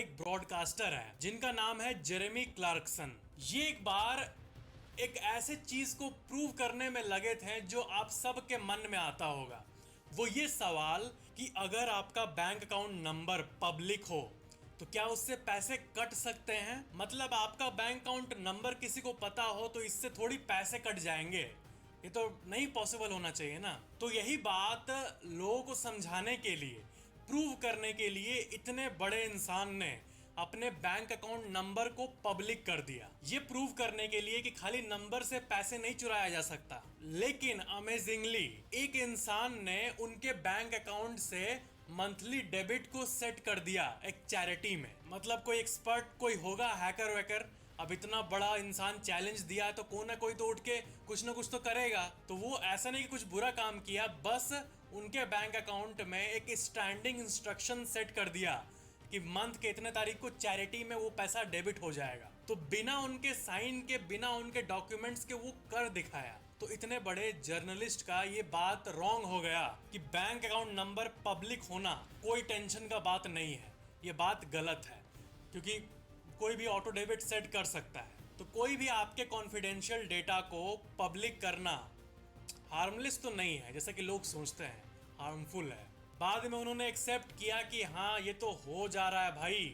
एक ब्रॉडकास्टर है जिनका नाम है जेरेमी क्लार्कसन। ये एक बार एक ऐसे चीज को प्रूव करने में लगे थे जो आप सबके मन में आता होगा। वो ये सवाल कि अगर आपका बैंक अकाउंट नंबर पब्लिक हो तो क्या उससे पैसे कट सकते हैं। मतलब आपका बैंक अकाउंट नंबर किसी को पता हो तो इससे थोड़ी पैसे कट जाएंगे, ये तो नहीं पॉसिबल होना चाहिए ना। तो यही बात लोगों को समझाने के लिए, प्रूव करने के लिए इतने बड़े इंसान ने अपने बैंक अकाउंट नंबर को पब्लिक कर दिया। ये प्रूव करने के लिए कि खाली नंबर से पैसे नहीं चुराया जा सकता। लेकिन अमेजिंगली एक इंसान ने उनके बैंक अकाउंट से मंथली डेबिट को सेट कर दिया एक चैरिटी में। मतलब कोई एक्सपर्ट कोई होगा, हैकर वैकर, अब इतना बड़ा इंसान चैलेंज दिया है तो कोई ना कोई तो उठ के कुछ ना कुछ तो करेगा। तो वो ऐसा नहीं कि कुछ बुरा काम किया, बस उनके बैंक अकाउंट में एक स्टैंडिंग इंस्ट्रक्शन सेट कर दिया कि मंथ के इतने तारीख को चैरिटी में वो पैसा डेबिट हो जाएगा। तो बिना उनके साइन के, बिना उनके डॉक्यूमेंट्स के वो कर दिखाया। तो इतने बड़े जर्नलिस्ट का ये बात रॉन्ग हो गया कि बैंक अकाउंट नंबर पब्लिक होना कोई टेंशन का बात नहीं है। ये बात गलत है क्योंकि कोई भी ऑटो डेबिट सेट कर सकता है। तो कोई भी आपके कॉन्फिडेंशियल डेटा को पब्लिक करना हार्मलेस तो नहीं है जैसा कि लोग सोचते हैं, हार्मफुल है। बाद में उन्होंने एक्सेप्ट किया कि हाँ ये तो हो जा रहा है भाई,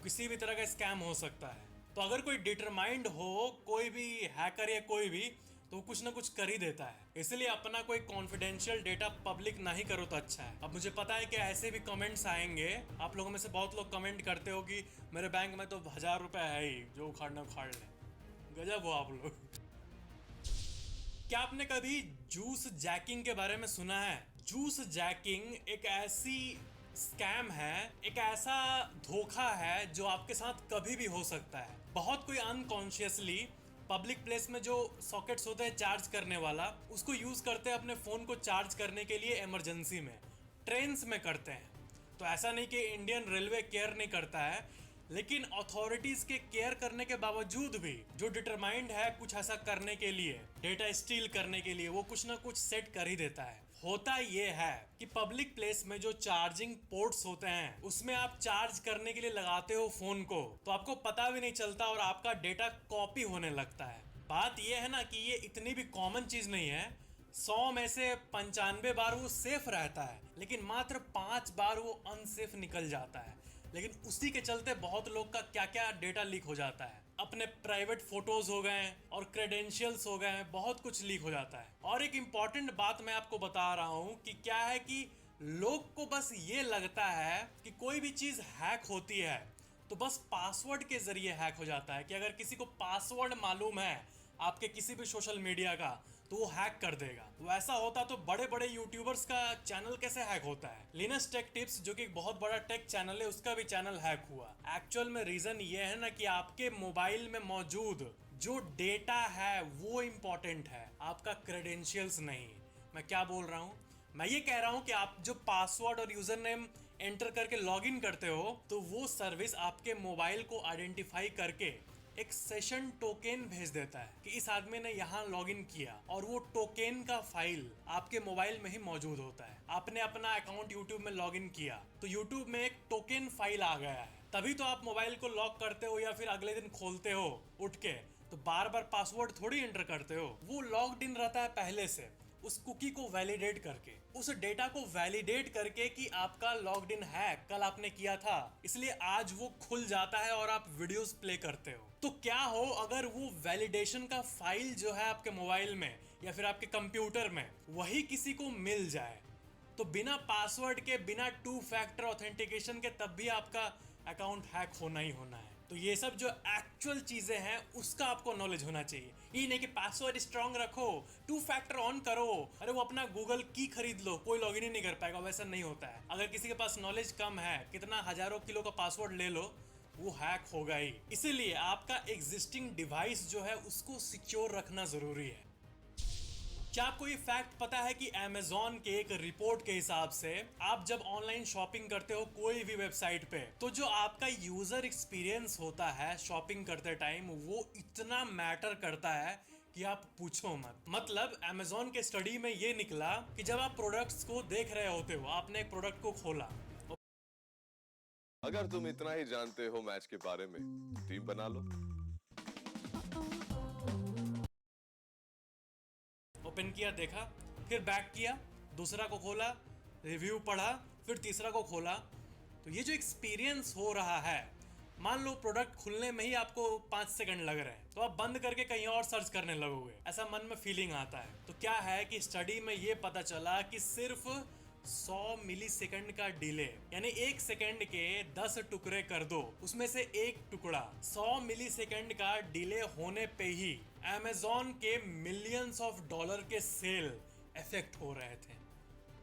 किसी भी तरह का स्कैम हो सकता है। तो अगर कोई डिटरमाइंड हो, कोई भी हैकर या कोई भी, तो कुछ ना कुछ कर ही देता है। इसलिए अपना कोई कॉन्फिडेंशियल डेटा पब्लिक ना ही करो तो अच्छा है। अब मुझे पता है कि ऐसे भी कमेंट्स आएंगे, आप लोगों में से बहुत लोग कमेंट करते हो कि मेरे बैंक में तो 1000 रुपए है ही, जो उखाड़ना उखाड़ ले। गजब हो आप लोग। क्या आपने कभी जूस जैकिंग के बारे में सुना है? जूस जैकिंग एक ऐसी स्कैम है, एक ऐसा धोखा है जो आपके साथ कभी भी हो सकता है। बहुत कोई अनकॉन्शियसली पब्लिक प्लेस में जो सॉकेट्स होते हैं चार्ज करने वाला, उसको यूज करते हैं अपने फोन को चार्ज करने के लिए इमरजेंसी में, ट्रेन्स में करते हैं। तो ऐसा नहीं कि इंडियन रेलवे केयर नहीं करता है, लेकिन अथॉरिटीज के केयर करने के बावजूद भी जो डिटरमाइंड है कुछ ऐसा करने के लिए, डेटा स्टील करने के लिए, वो कुछ ना कुछ सेट कर ही देता है। होता ये है कि पब्लिक प्लेस में जो चार्जिंग पोर्ट्स होते हैं उसमें आप चार्ज करने के लिए लगाते हो फोन को, तो आपको पता भी नहीं चलता और आपका डेटा कॉपी होने लगता है। बात यह है ना कि ये इतनी भी कॉमन चीज नहीं है। 100 में से 95 बार वो सेफ रहता है, लेकिन मात्र 5 बार वो अनसेफ निकल जाता है। लेकिन उसी के चलते बहुत लोग का क्या क्या डेटा लीक हो जाता है। अपने प्राइवेट फोटोज हो गए और क्रेडेंशियल्स हो गए, बहुत कुछ लीक हो जाता है। और एक इंपॉर्टेंट बात मैं आपको बता रहा हूं कि क्या है कि लोग को बस ये लगता है कि कोई भी चीज हैक होती है तो बस पासवर्ड के जरिए हैक हो जाता है, कि अगर किसी को पासवर्ड मालूम है आपके किसी भी सोशल मीडिया का तो वो हैक कर देगा। तो ऐसा होता तो बड़े बड़े यूट्यूबर्स का चैनल कैसे हैक होता है? लिनस टेक टिप्स जो कि एक बहुत बड़ा टेक चैनल है, उसका भी चैनल हैक हुआ। एक्चुअल में रीजन ये है ना कि आपके मोबाइल में मौजूद जो डेटा है वो इंपॉर्टेंट है, आपका क्रेडेंशियल्स नहीं। मैं क्या बोल रहा हूँ? मैं ये कह रहा हूँ कि आप जो पासवर्ड और यूजर नेम एंटर करके लॉगिन करते हो तो वो सर्विस आपके मोबाइल को आइडेंटिफाई करके एक सेशन टोकन भेज देता है कि इस आदमी ने यहाँ लॉगिन किया, और वो टोकन का फाइल आपके मोबाइल में ही मौजूद होता है। आपने अपना अकाउंट यूट्यूब में लॉगिन किया तो यूट्यूब में एक टोकन फाइल आ गया है, तभी तो आप मोबाइल को लॉक करते हो या फिर अगले दिन खोलते हो उठ के, तो बार बार पासवर्ड थोड़ी एंटर करते हो। वो लॉग्ड इन रहता है पहले से, उस कुकी को वैलिडेट करके, उस डेटा को वैलिडेट करके कि आपका लॉग्ड इन है, कल आपने किया था, इसलिए आज वो खुल जाता है और आप वीडियोस प्ले करते हो। तो क्या हो अगर वो वैलिडेशन का फाइल जो है आपके मोबाइल में या फिर आपके कंप्यूटर में वही किसी को मिल जाए, तो बिना पासवर्ड के, बिना 2 फैक्टर ऑथेंटिकेशन के तब भी आपका अकाउंट हैक होना ही होना है। तो ये सब जो एक्चुअल चीजें हैं उसका आपको नॉलेज होना चाहिए। ये नहीं कि पासवर्ड स्ट्रांग रखो, 2 फैक्टर ऑन करो, अरे वो अपना गूगल की खरीद लो, कोई लॉगिन ही नहीं कर पाएगा। वैसा नहीं होता है। अगर किसी के पास नॉलेज कम है, कितना हजारों किलो का पासवर्ड ले लो, वो हैक होगा ही। इसीलिए आपका एग्जिस्टिंग डिवाइस जो है उसको सिक्योर रखना जरूरी है। क्या आपको ये फैक्ट पता है कि Amazon के एक रिपोर्ट के हिसाब से आप जब ऑनलाइन शॉपिंग करते हो कोई भी वेबसाइट पे, तो जो आपका यूजर एक्सपीरियंस होता है शॉपिंग करते टाइम, वो इतना मैटर करता है कि आप पूछो मत। मतलब Amazon के स्टडी में ये निकला कि जब आप प्रोडक्ट्स को देख रहे होते हो, आपने एक प्रोडक्ट को खोला अगर तुम इतना ही जानते हो मैच के बारे में, टीम बना लो। ओपन किया, देखा, फिर बैक किया, दूसरा को खोला, रिव्यू पढ़ा, फिर तीसरा को खोला। तो ये जो एक्सपीरियंस हो रहा है, मान लो प्रोडक्ट खुलने में ही आपको 5 सेकंड लग रहे हैं, तो आप बंद करके कहीं और सर्च करने लगोगे, ऐसा मन में फीलिंग आता है। तो क्या है कि स्टडी में ये पता चला कि सिर्फ 100 मिली सेकंड का डिले, यानी 1 सेकंड के 10 टुकड़े कर दो, उसमें से एक टुकड़ा 100 मिली सेकंड का डिले होने पे ही अमेजोन के मिलियंस ऑफ डॉलर के सेल इफेक्ट हो रहे थे।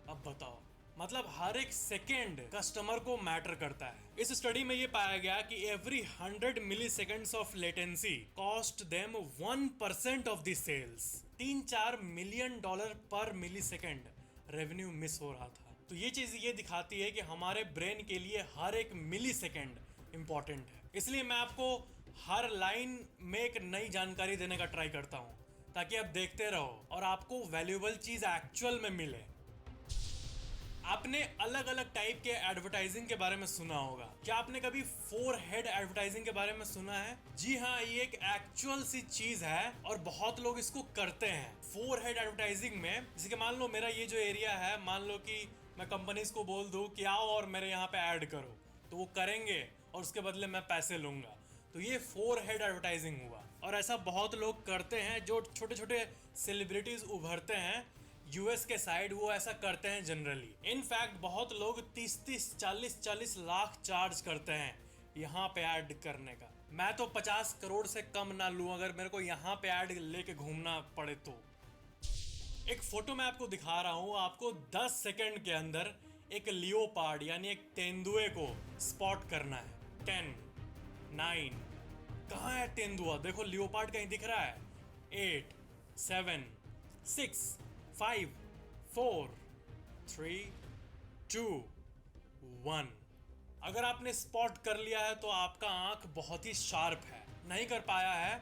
अब बताओ, मतलब हर एक सेकेंड कस्टमर को मैटर करता है। इस स्टडी में ये पाया गया कि every 100 milliseconds of latency cost them 1% of the sales. 3-4 million dollar पर मिली सेकेंड रेवेन्यू मिस हो रहा था। तो ये चीज ये दिखाती है कि हमारे ब्रेन के लिए हर एक मिली सेकेंड इंपॉर्टेंट है। इसलिए मैं आपको हर लाइन में एक नई जानकारी देने का ट्राई करता हूँ, ताकि आप देखते रहो और आपको वैल्यूएबल चीज एक्चुअल में मिले। आपने अलग अलग टाइप के एडवर्टाइजिंग के बारे में सुना होगा। क्या आपने कभी 4 हेड एडवर्टाइजिंग के बारे में सुना है? जी हाँ, ये एक एक्चुअल सी चीज है और बहुत लोग इसको करते हैं। 4 हेड एडवर्टाइजिंग में, जैसे कि मान लो मेरा ये जो एरिया है, मान लो कि मैं कंपनीज को बोल दूं कि आओ और मेरे यहाँ पे ऐड करो, तो वो करेंगे और उसके बदले मैं पैसे लूंगा। तो ये 4 हेड एडवर्टाइजिंग हुआ। और ऐसा बहुत लोग करते हैं, जो छोटे छोटे सेलिब्रिटीज उभरते हैं यूएस के साइड, वो ऐसा करते हैं जनरली। इनफैक्ट बहुत लोग 30-30, 40-40 लाख चार्ज करते हैं यहाँ पे ऐड करने का। मैं तो 50 करोड़ से कम ना लूँ अगर मेरे को यहाँ पे ऐड लेके घूमना पड़े तो। एक फोटो मैं आपको दिखा रहा हूँ, आपको 10 सेकंड के अंदर एक लियोपार्ड यानी एक तेंदुए को स्पॉट करना है। 10, 9, कहाँ है तेंदुआ? देखो लियोपार्ड कहीं दिख रहा है? 8, 7, 6, 5, 4, 3, 2, 1। अगर आपने स्पॉट कर लिया है तो आपका आंख बहुत ही शार्प है। नहीं कर पाया है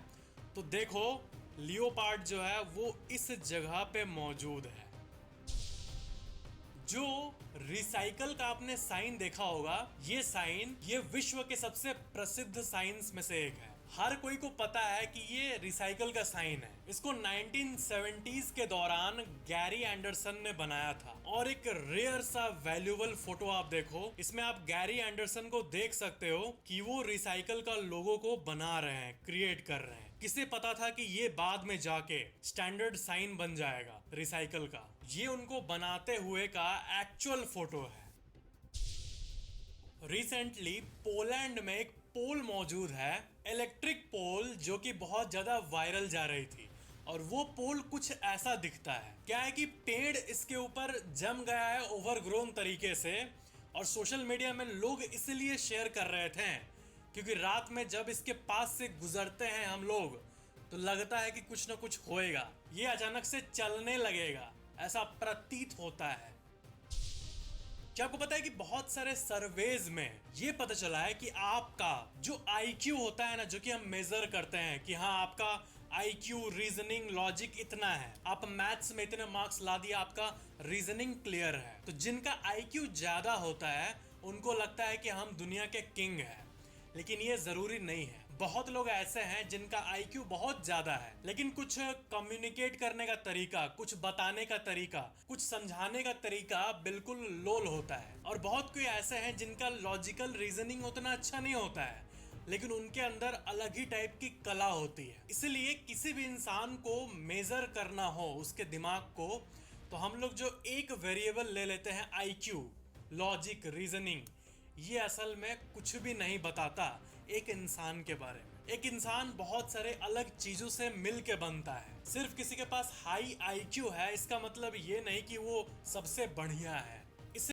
तो देखो, लियोपार्ड जो है वो इस जगह पे मौजूद है। जो रिसाइकल का आपने साइन देखा होगा, ये साइन ये विश्व के सबसे प्रसिद्ध साइंस में से एक है। हर कोई को पता है कि ये रिसाइकल का साइन है। इसको 1970s के दौरान गैरी एंडरसन ने बनाया था। और एक रेयर सा वैल्यूएबल फोटो आप देखो, इसमें आप गैरी एंडरसन को देख सकते हो कि वो रिसाइकल का लोगो को बना रहे हैं, क्रिएट कर रहे हैं। किसे पता था कि ये बाद में जाके स्टैंडर्ड साइन बन जाएगा रिसाइकल का। ये उनको बनाते हुए का एक्चुअल फोटो है। रिसेंटली पोलैंड में एक पोल मौजूद है, इलेक्ट्रिक पोल, जो कि बहुत ज्यादा वायरल जा रही थी। और वो पोल कुछ ऐसा दिखता है। क्या है कि पेड़ इसके ऊपर जम गया है ओवरग्रोन तरीके से, और सोशल मीडिया में लोग इसलिए शेयर कर रहे थे क्योंकि रात में जब इसके पास से गुजरते हैं हम लोग तो लगता है कि कुछ ना कुछ होएगा, ये अचानक से चलने लगेगा, ऐसा प्रतीत होता है। क्या आपको पता है कि बहुत सारे सर्वेज में ये पता चला है कि आपका जो IQ होता है ना, जो कि हम मेजर करते हैं कि हाँ आपका IQ, रीजनिंग, लॉजिक इतना है, आप मैथ्स में इतने मार्क्स ला दिया, आपका रीजनिंग क्लियर है। तो जिनका IQ ज्यादा होता है उनको लगता है कि हम दुनिया के किंग हैं, लेकिन ये जरूरी नहीं है। बहुत लोग ऐसे हैं जिनका IQ बहुत ज्यादा है, लेकिन कुछ कम्युनिकेट करने का तरीका, कुछ बताने का तरीका, कुछ समझाने का तरीका बिल्कुल लोल होता है। और बहुत कोई ऐसे हैं जिनका लॉजिकल रीजनिंग उतना अच्छा नहीं होता है, लेकिन उनके अंदर अलग ही टाइप की कला होती है। इसलिए किसी भी इंसान को मेजर करना हो उसके दिमाग को, तो हम लोग जो एक वेरिएबल ले लेते हैं IQ, लॉजिक, रीजनिंग, ये असल में कुछ भी नहीं बताता एक इंसान के बारे में। एक इंसान बहुत सारे अलग चीजों से मिल के बनता है। सिर्फ किसी के पास हाई IQ है इसका मतलब ये नहीं कि वो सबसे बढ़िया है।